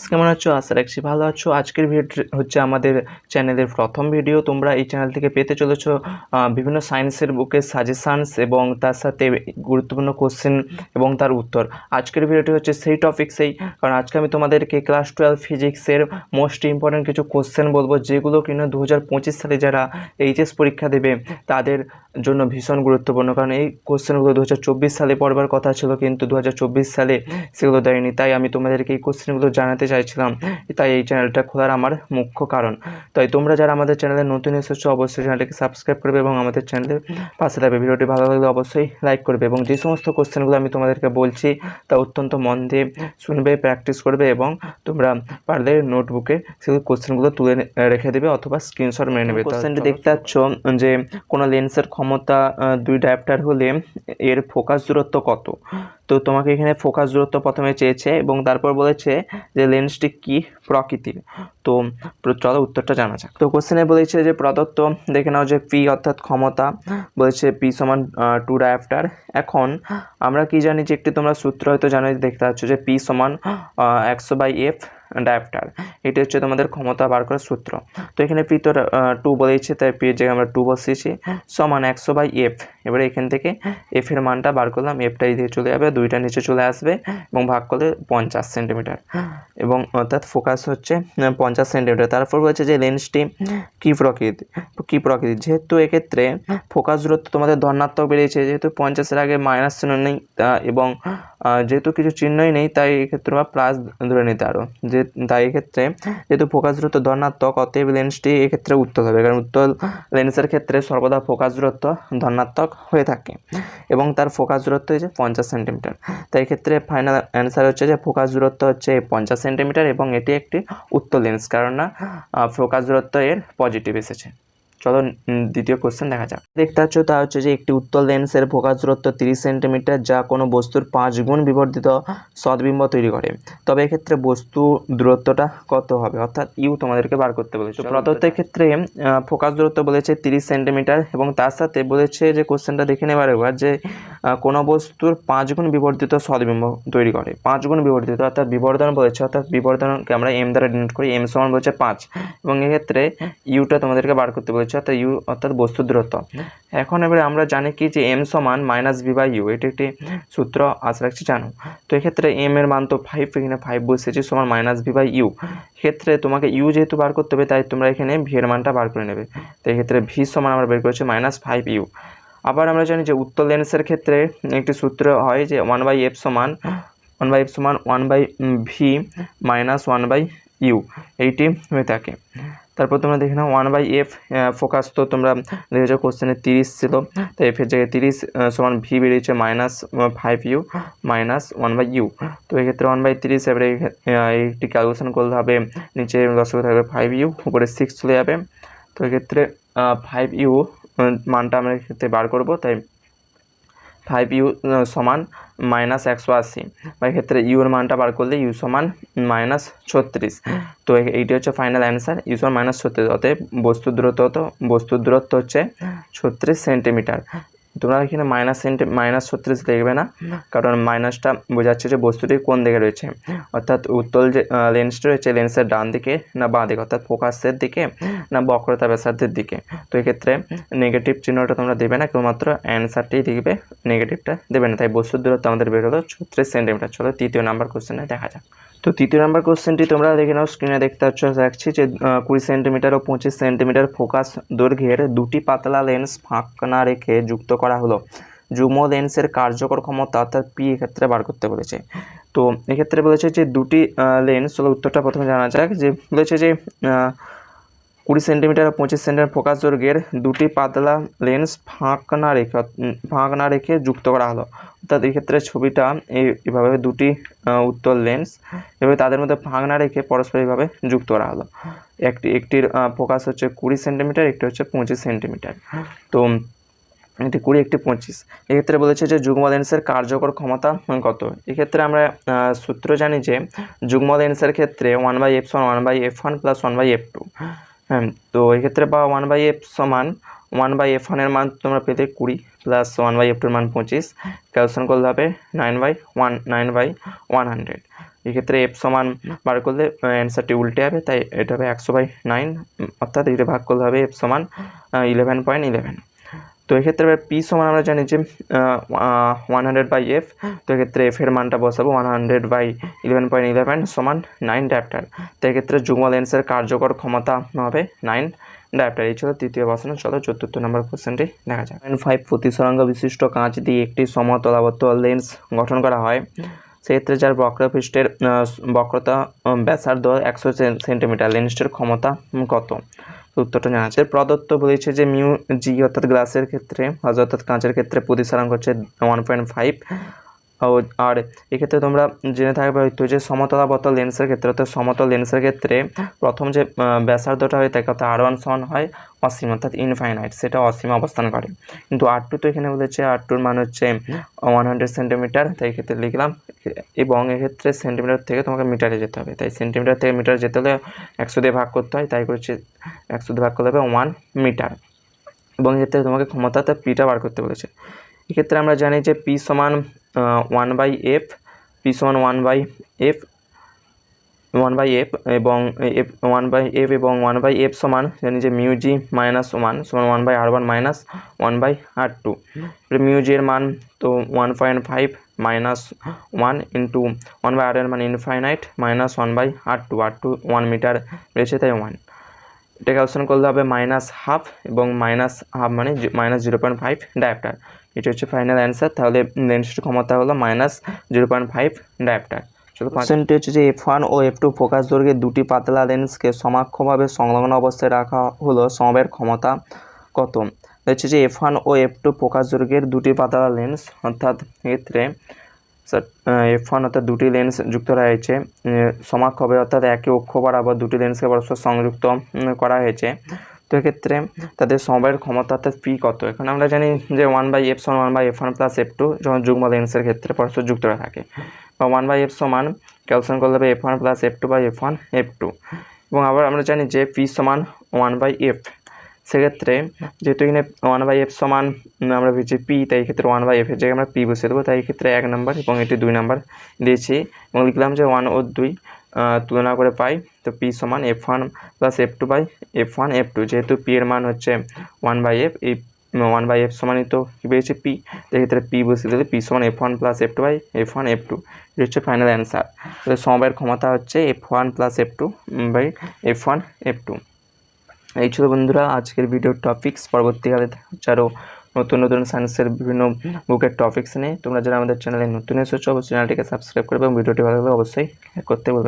কেমন আছো? আশা রাখছি ভালো আছো। আজকের ভিডিওটি হচ্ছে আমাদের চ্যানেলের প্রথম ভিডিও। তোমরা এই চ্যানেল থেকে পেতে চলেছো বিভিন্ন সায়েন্সের বুকের সাজেশানস এবং তার সাথে গুরুত্বপূর্ণ কোশ্চেন এবং তার উত্তর। আজকের ভিডিওটি হচ্ছে সেই টপিক্সেই, কারণ আজকে আমি তোমাদেরকে ক্লাস 12 ফিজিক্সের মোস্ট ইম্পর্ট্যান্ট কিছু কোশ্চেন বলবো, যেগুলো কিনা 2025 সালে যারা এইচএস পরীক্ষা দেবে তাদের জন্য ভীষণ গুরুত্বপূর্ণ। কারণ এই কোশ্চেনগুলো 2024 সালে পড়বার কথা ছিল, কিন্তু 2024 সালে সেগুলো দেয়নি। তাই আমি তোমাদেরকে এই কোশ্চেনগুলো জানাতে চাইছিলাম, তাই এই চ্যানেলটা খোলার আমার মুখ্য কারণ। তাই তোমরা যারা আমাদের চ্যানেলে নতুন এসেছো অবশ্যই চ্যানেলটিকে সাবস্ক্রাইব করবে এবং আমাদের চ্যানেলের পাশে থাকবে। ভিডিওটি ভালো লাগলে অবশ্যই লাইক করবে এবং যে সমস্ত কোশ্চেনগুলো আমি তোমাদেরকে বলছি তা অত্যন্ত মন দিয়ে শুনবে, প্র্যাকটিস করবে এবং তোমরা পারলে নোটবুকে সেই কোশ্চেনগুলো তুলে রেখে দেবে অথবা স্ক্রিনশট মেরে নেবে। কোশ্চেনটি দেখতে পাচ্ছ যে কোনো লেন্সের ক্ষমতা 2 ডায়োপ্টার হলে এর ফোকাস দূরত্ব কত। তো তোমাকে এখানে ফোকাস দূরত্ব প্রথমে চেয়েছে এবং তারপর বলেছে যে লেন্সটি কি প্রকৃতির। তো চলো উত্তরটা জানা যাক। তো কোশ্চেনে বলেছে যে প্রদত্ত দেখে নাও যে পি অর্থাৎ ক্ষমতা, বলেছে পি সমান 2 ডায়োপ্টার। এখন আমরা কি জানি যে একটি তোমরা সূত্র হয়তো জানো, দেখতে পাচ্ছ যে পি সমান 100/f ডায়োপ্টার। এটি হচ্ছে তোমাদের ক্ষমতা বার করার সূত্র। তো এখানে পি তো 2 বলেছে, তাই পি এর জায়গায় আমরা 2 বসিয়েছি, সমান 100/f। এবারে এখান থেকে এফ এর মানটা বার করলাম, এফটা এই দিকে চলে যাবে, 2টা নিচে চলে আসবে এবং ভাগ করলে 50 সেন্টিমিটার, এবং অর্থাৎ ফোকাস হচ্ছে 50 সেন্টিমিটার। তারপর বলছে যে লেন্সটি কী প্রকৃতির। যেহেতু এক্ষেত্রে ফোকাস দূরত্ব তোমাদের ধনাত্মক বেরিয়েছে, যেহেতু 50-এর আগে মাইনাস চিহ্ন নেই এবং যেহেতু কিছু চিহ্নই নেই, তাই এক্ষেত্রে আমরা প্লাস ধরে নিতে আরও যে, তাই এক্ষেত্রে যেহেতু ফোকাস দূরত্ব ধনাত্মক, অতএব লেন্সটি এক্ষেত্রে উত্তল হবে, কারণ উত্তল লেন্সের ক্ষেত্রে সর্বদা ফোকাস দূরত্ব ধনাত্মক হয়ে থাকে এবং তার ফোকাস দূরত্ব হচ্ছে 50 সেন্টিমিটার। তাই এক্ষেত্রে ফাইনাল অ্যান্সার হচ্ছে যে ফোকাস দূরত্ব হচ্ছে 50 সেন্টিমিটার এবং এটি একটি উত্তল লেন্স, কারণ না ফোকাস দূরত্ব এর পজিটিভ এসেছে। চলো দ্বিতীয় কোশ্চেন দেখা যাক। দেখতে পাচ্ছ তা হচ্ছে যে একটি উত্তল লেন্সের ফোকাস দূরত্ব 30 সেন্টিমিটার, যা কোনো বস্তুর 5 গুণ বিবর্ধিত সদ্বিম্ব তৈরি করে। তবে এক্ষেত্রে বস্তু দূরত্বটা কত হবে, অর্থাৎ ইউ তোমাদেরকে বার করতে বলেছে। প্রদত্তের ক্ষেত্রে ফোকাস দূরত্ব বলেছে 30 সেন্টিমিটার এবং তার সাথে বলেছে যে কোশ্চেনটা দেখে নেবার একবার যে কোনো বস্তুর 5 গুণ বিবর্ধিত সদ্বিম্ব তৈরি করে। 5 গুণ বিবর্ধিত অর্থাৎ বিবর্ধন বলেছে, অর্থাৎ বিবর্ধনকে আমরা এম দ্বারা ডিনোট করি, এম সমান বলেছে 5 এবং এক্ষেত্রে ইউটা তোমাদেরকে বার করতে বলেছে, অর্থাৎ ইউ অর্থাৎ বস্তুর দূরত্ব। এখন এবারে আমরা জানি কি যে এম সমান -v/u, এটি একটি সূত্র আশা রাখছি জানো। তো এক্ষেত্রে এম এর মান তো 5, এখানে 5 বসেছি, সমান -v/u। ক্ষেত্রে তোমাকে ইউ যেহেতু বার করতে হবে, তাই তোমরা এখানে ভি এর মানটা বার করে নেবে। তো এক্ষেত্রে ভি সমান আমরা বের করেছি -5u। আবার আমরা জানি যে উত্তল লেন্সের ক্ষেত্রে একটি সূত্র হয় যে 1/f সমান 1/v - 1/u, এইটি হয়ে থাকে। তারপর তোমরা দেখে নাও 1/f ফোকাস তো তোমরা দেখেছো কোশ্চেনে 30 ছিল, তো এফ এর জায়গায় 30 সমান ভি বেরিয়েছে -5u - 1/u। তো এক্ষেত্রে 1/30, এবারে এইটি ক্যালকুলেশন করলে হবে, নিচে দশক থাকবে 5u, উপরে 6 চলে যাবে। তো এক্ষেত্রে 5u মানটা আমরা এক্ষেত্রে বার করবো, তাই 5u সমান -180, বা এক্ষেত্রে ইউ এর মানটা বার করলে ইউ সমান -36। তো এইটি হচ্ছে ফাইনাল অ্যান্সার, ইউ সমান -36। অতএব বস্তুর দূরত্ব হচ্ছে 36 সেন্টিমিটার। তোমরা এখানে -36 দেখবে না, কারণ মাইনাসটা বোঝাচ্ছে যে বস্তুটি কোন দিকে রয়েছে, অর্থাৎ উত্তল যে লেন্সটি রয়েছে লেন্সের ডান দিকে না বাঁ দিকে, অর্থাৎ ফোকাসের দিকে না বক্রতা ব্যাসার্ধের দিকে। তো এক্ষেত্রে নেগেটিভ চিহ্নটা তোমরা দেবে না, কেবলমাত্র অ্যান্সারটি লিখবে, নেগেটিভটা দেবে না। তাই বস্তুর দূরত্ব আমাদের বের হলো 36 সেন্টিমিটার। চলো তৃতীয় নাম্বার কোশ্চেনে দেখা যাক। তো তৃতীয় নাম্বার কোশ্চেনটি তোমরা দেখে নাও, স্ক্রিনে দেখতে রাখছি যে 20 সেন্টিমিটার ও 25 সেন্টিমিটার ফোকাস দৈর্ঘ্যের দুটি পাতলা লেন্স ফাঁক না রেখে যুক্ত করা হলো। যুগ্ম লেন্সের কার্যকর ক্ষমতা অর্থাৎ পি এক্ষেত্রে বার করতে বলেছে। তো এক্ষেত্রে বলেছে যে দুটি লেন্স, চলো উত্তরটা প্রথমে জানা যাক। যে বলেছে যে 20 সেন্টিমিটার ও 25 সেন্টিমিটার ফোকাস দৈর্ঘ্যের দুটি পাতলা লেন্স ফাঁক না রেখে যুক্ত করা হলো। অর্থাৎ এক্ষেত্রে ছবিটা এইভাবে দুটি উত্তল লেন্স এভাবে তাদের মধ্যে ফাঁক না রেখে পরস্পর এইভাবে যুক্ত করা হলো। একটির ফোকাস হচ্ছে 20 সেন্টিমিটার, একটি হচ্ছে 25 সেন্টিমিটার। তো একটি 20, একটি 25। এক্ষেত্রে বলেছে যে যুগ্ম লেন্সের কার্যকর ক্ষমতা কত। এক্ষেত্রে আমরা সূত্র জানি যে যুগ্ম লেন্সের ক্ষেত্রে 1/f সমান 1/f1 + 1/f2। হ্যাঁ, তো এক্ষেত্রে বা 1/f সমান 1/f1 এর মান তোমরা পেতে 20 + 1/f2 এর মান 25, ক্যালকুলেশন করলে হবে 9/100। এক্ষেত্রে এফ সমান বার করলে অ্যান্সারটি উল্টে যাবে, তাই এটা হবে 100/9, অর্থাৎ এটা ভাগ করলে হবে এফ সমান 11.11। তো এক্ষেত্রে পি সমান আমরা জানি যে 100/f, তো এক্ষেত্রে এফ এর মানটা বসাবো 100/11.11 সমান 9 ডায়াপ্টার। তো এক্ষেত্রে যুগ্ম লেন্সের কার্যকর ক্ষমতা হবে 9 ডায়াপ্টার। এই ছিল তৃতীয় প্রশ্ন। চলো 4র্থ নম্বর কোশ্চেনটি দেখা যাক। 5 প্রতিসরাঙ্গ বিশিষ্ট কাঁচ দিয়ে একটি সমতলাবদ্ধ লেন্স গঠন করা হয়, সেক্ষেত্রে যার বক্রপৃষ্ঠের বক্রতা ব্যাসার্ধ 100 সেন্টিমিটার, লেন্সটির ক্ষমতা কত? উত্তরটা জানা আছে। প্রদত্ত বলেছে যে মিউ জি অর্থাৎ গ্লাসের ক্ষেত্রে অর্থাৎ কাঁচের ক্ষেত্রে প্রতিসরাঙ্ক হচ্ছে 1.5, আর এক্ষেত্রে তোমরা জেনে থাকবে হয়তো যে সমতলাবদ্ধ লেন্সের ক্ষেত্রে অর্থাৎ সমতল লেন্সের ক্ষেত্রে প্রথম যে ব্যাসার্ধটা হয় তাকে অর্থাৎ R1 সমান হয় অসীম অর্থাৎ ইনফাইনাইট, সেটা অসীমে অবস্থান করে। কিন্তু R2 তো এখানে বলেছে R2-র মান হচ্ছে 100 সেন্টিমিটার, তাই এক্ষেত্রে লিখলাম। এবং এক্ষেত্রে সেন্টিমিটার থেকে তোমাকে মিটারে যেতে হবে, তাই সেন্টিমিটার থেকে মিটারে যেতে হলে 100 দিয়ে ভাগ করতে হয়, তাই করছে 100 দিয়ে ভাগ করতে হবে 1 মিটার। এবং এক্ষেত্রে তোমাকে ক্ষমতাতে পিটা বার করতে বলেছে। এক্ষেত্রে আমরা জানি যে পি সমান 1/f, পি সমান 1/f এবং 1/f সমান জানি যে মিউ জি -1 সমান 1/r1 মাইনাস 1/r2। মিউ জি এর মান তো 1.5 মাইনাস 1 ইন্টু 1/r এর মান infinite minus 1/r2, R2 1 metre রয়েছে তাই 1। এটা ক্যালকুলেশন করলে হবে -1/2 এবং -1/2 মানে -0.5 ডায়াপ্টার। এটা হচ্ছে ফাইনাল অ্যান্সার। তাহলে লেন্সটির ক্ষমতা হলো -0.5 ডায়াপ্টার। কোশ্চেনটি হচ্ছে যে F1 ও F2 ফোকাস দৈর্ঘ্যের দুটি পাতলা লেন্সকে সমাক্ষভাবে সংলগ্ন অবস্থায় রাখা হলো, সমবায়ের ক্ষমতা কত? হচ্ছে যে F1 ও F2 ফোকাস দৈর্ঘ্যের দুটি পাতলা লেন্স, অর্থাৎ এক্ষেত্রে F1 অর্থাৎ দুটি লেন্স যুক্ত রয়েছে সমাক্ষভাবে, অর্থাৎ একই অক্ষ বরাবর দুটি লেন্সকে পরস্পর সংযুক্ত করা হয়েছে। তো এক্ষেত্রে তাদের সমবায়ের ক্ষমতা অর্থাৎ পি কত? এখন আমরা জানি যে 1/f সমান 1/f1 প্লাস f2 যখন যুগ্ম লেন্সের ক্ষেত্রে পরস্পর যুক্ত থাকে, বা 1/f সমান ক্যালকুলেশন করলে হবে f1 প্লাস f2/f1 f2। এবং আবার আমরা জানি যে পি সমান 1/f, সেক্ষেত্রে যেহেতু এখানে 1/f সমান আমরা পেয়েছি পি, তাই এক্ষেত্রে 1/f এর জায়গায় আমরা পি বসিয়ে দেবো, তাই এক্ষেত্রে 1 নম্বর এবং এটি 2 নম্বর দিয়েছি এবং লিখলাম যে 1 ও 2 তুলনা করে পাই। তো পি সমান f1 প্লাস f2/f1 f2, যেহেতু পি এর মান হচ্ছে 1/f, এই 1/f সমানই তো কী পেয়েছি পি, তো এক্ষেত্রে পি বসিয়ে দিলে পি সমান f1 প্লাস f2/f1 f2। এটা হচ্ছে ফাইনাল অ্যান্সার। তাহলে সমবায়ের ক্ষমতা হচ্ছে f1 প্লাস f2/f1 f2। এই ছিল বন্ধুরা আজকের ভিডিওর টপিকস। পরবর্তীকালে আরও নতুন নতুন সায়েন্সের বিভিন্ন বুকের টপিকস নিয়ে। তোমরা যারা আমাদের চ্যানেলে নতুন এসেছো অবশ্যই চ্যানেলটিকে সাবস্ক্রাইব করবে এবং ভিডিওটি ভালো লাগলে অবশ্যই লাইক করতে বলবেন।